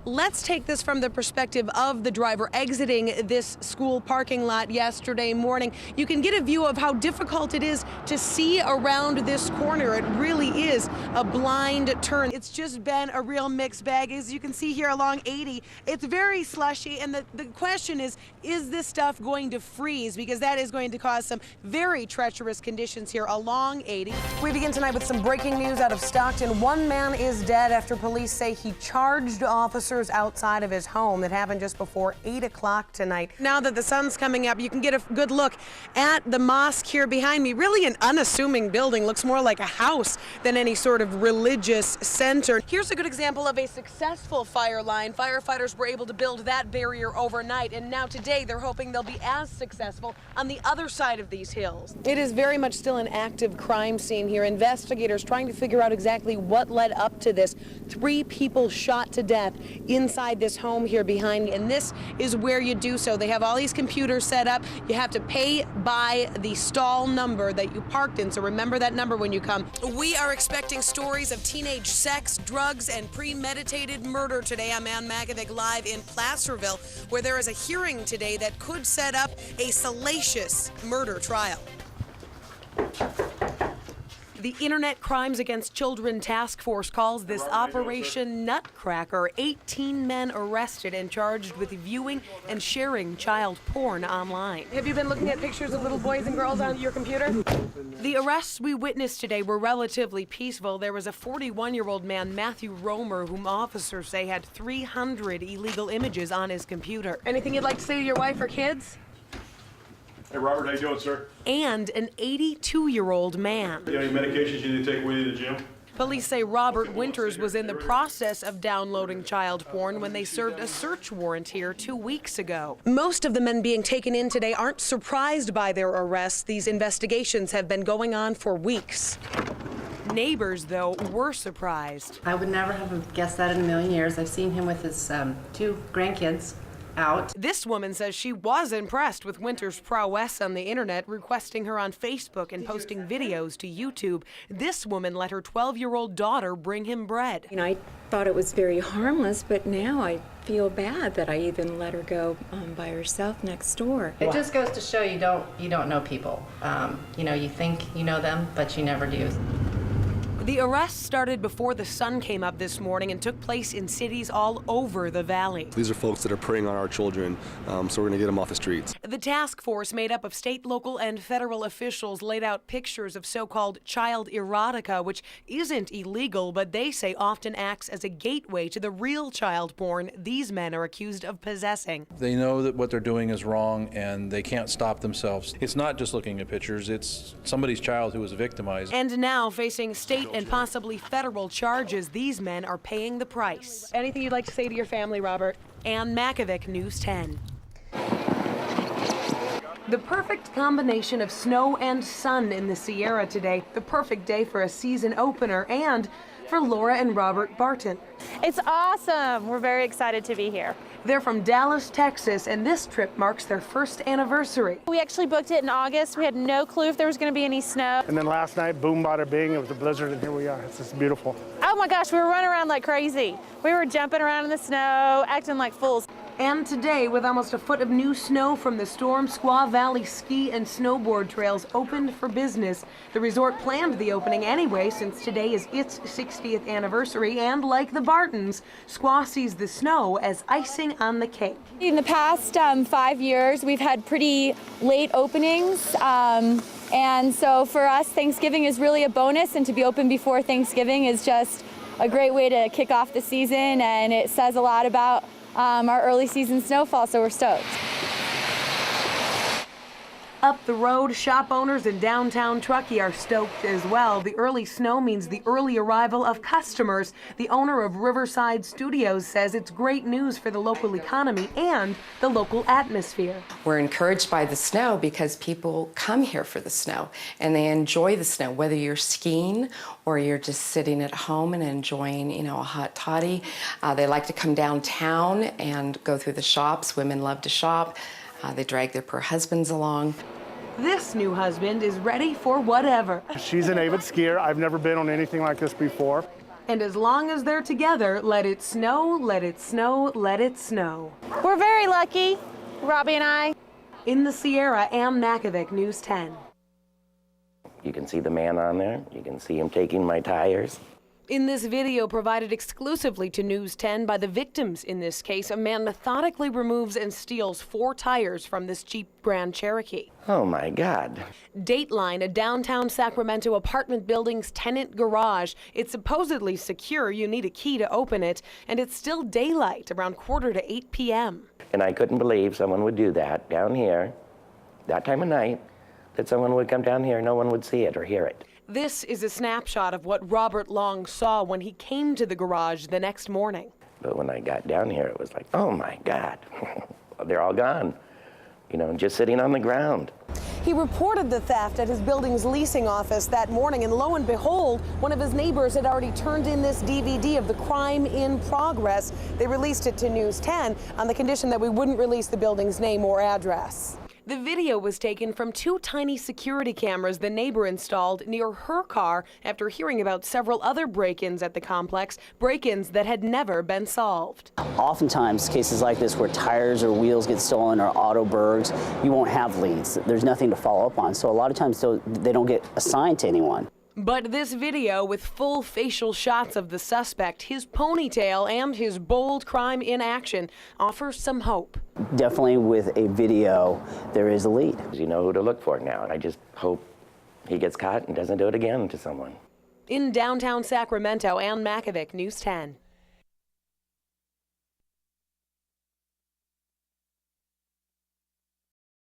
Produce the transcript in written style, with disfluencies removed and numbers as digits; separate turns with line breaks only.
Let's take this from the perspective of the driver exiting this school parking lot yesterday morning. You can get a view of how difficult it is to see around this corner. It really is a blind turn. It's just been a real mixed bag. As you can see here along 80, it's very slushy, and the question is this stuff going to freeze? Because that is going to cause some very treacherous conditions here along 80. We begin tonight with some breaking news out of Stockton. One man is dead after police say he charged officers outside of his home. That happened just before 8 o'clock tonight. Now that the sun's coming up, you can get a good look at the mosque here behind me. Really an unassuming building. Looks more like a house than any sort of religious center. Here's a good example of a successful fire line. Firefighters were able to build that barrier overnight, and now today they're hoping they'll be as successful on the other side of these hills. It is very much still an active crime scene here. Investigators trying to figure out exactly what led up to this. 3 people shot to death inside this home here behind me, and this is where you do so. They have all these computers set up. You have to pay by the stall number that you parked in, so remember that number when you come. We are expecting stories of teenage sex, drugs, and premeditated murder today. I'm Ann Makovec live in Placerville, where there is a hearing today that could set up a salacious murder trial. The Internet Crimes Against Children Task Force calls this Operation Nutcracker. 18 men arrested and charged with viewing and sharing child porn online. Have you been looking at pictures of little boys and girls on your computer? The arrests we witnessed today were relatively peaceful. There was a 41-year-old man, Matthew Romer, whom officers say had 300 illegal images on his computer. Anything you'd like to say to your wife or kids?
Hey, Robert, how you doing, sir?
And an 82-year-old man.
You got any medications you need to take with you to the gym?
Police say Robert Winters was in the process of downloading child porn when they served a search warrant here 2 weeks ago. Most of the men being taken in today aren't surprised by their arrests. These investigations have been going on for weeks. Neighbors, though, were surprised.
I would never have guessed that in a million years. I've seen him with his 2 grandkids out.
This woman says she was impressed with Winter's prowess on the internet, requesting her on Facebook and posting videos to YouTube. This woman let her 12-year-old daughter bring him bread.
You know, I thought it was very harmless, but now I feel bad that I even let her go by herself next door.
It just goes to show you don't know people. You know, you think you know them, but you never do.
The arrest started before the sun came up this morning and took place in cities all over the valley.
These are folks that are preying on our children, so we're going to get them off the streets.
The task force, made up of state, local, and federal officials, laid out pictures of so-called child erotica, which isn't illegal, but they say often acts as a gateway to the real child porn these men are accused of possessing.
They know that what they're doing is wrong, and they can't stop themselves. It's not just looking at pictures, it's somebody's child who was victimized.
And now, facing state and possibly federal charges, these men are paying the price. Anything you'd like to say to your family, Robert? Ann Makovec, News 10. The perfect combination of snow and sun in the Sierra today. The perfect day for a season opener and for Laura and Robert Barton.
It's awesome. We're very excited to be here.
They're from Dallas, Texas, and this trip marks their first anniversary.
We actually booked it in August. We had no clue if there was going to be any snow.
And then last night, boom, bada bing, it was a blizzard, and here we are. It's just beautiful.
Oh my gosh, we were running around like crazy. We were jumping around in the snow, acting like fools.
And today, with almost a foot of new snow from the storm, Squaw Valley ski and snowboard trails opened for business. The resort planned the opening anyway, since today is its 60th anniversary, and like the Bartons, Squaw sees the snow as icing on the cake.
In the past 5 years, we've had pretty late openings, and so for us, Thanksgiving is really a bonus, and to be open before Thanksgiving is just a great way to kick off the season, and it says a lot about our early season snowfall, so we're stoked.
Up the road, shop owners in downtown Truckee are stoked as well. The early snow means the early arrival of customers. The owner of Riverside Studios says it's great news for the local economy and the local atmosphere.
We're encouraged by the snow because people come here for the snow and they enjoy the snow, whether you're skiing or you're just sitting at home and enjoying, you know, a hot toddy. They like to come downtown and go through the shops. Women love to shop. They drag their poor husbands along.
This new husband is ready for whatever.
She's an avid skier. I've never been on anything like this before.
And as long as they're together, let it snow, let it snow, let it snow.
We're very lucky, Robbie and I.
In the Sierra, Ann Makovec, News 10.
You can see the man on there. You can see him taking my tires.
In this video provided exclusively to News 10 by the victims in this case, a man methodically removes and steals 4 tires from this Jeep Grand Cherokee.
Oh my God.
Dateline, a downtown Sacramento apartment building's tenant garage. It's supposedly secure. You need a key to open it, and it's still daylight, around 7:45 p.m.
And I couldn't believe someone would do that down here, that time of night, that someone would come down here, no one would see it or hear it.
This is a snapshot of what Robert Long saw when he came to the garage the next morning.
But when I got down here, it was like, oh my God, they're all gone, you know, just sitting on the ground.
He reported the theft at his building's leasing office that morning, and lo and behold, one of his neighbors had already turned in this DVD of the crime in progress. They released it to News 10 on the condition that we wouldn't release the building's name or address. The video was taken from 2 tiny security cameras the neighbor installed near her car after hearing about several other break-ins at the complex, break-ins that had never been solved.
Oftentimes, cases like this where tires or wheels get stolen or auto burgs, you won't have leads. There's nothing to follow up on. So a lot of times they don't get assigned to anyone.
But this video with full facial shots of the suspect, his ponytail, and his bold crime in action offers some hope.
Definitely with a video, there is a lead.
You know who to look for now. I just hope he gets caught and doesn't do it again to someone.
In downtown Sacramento, Ann Makovec, News 10.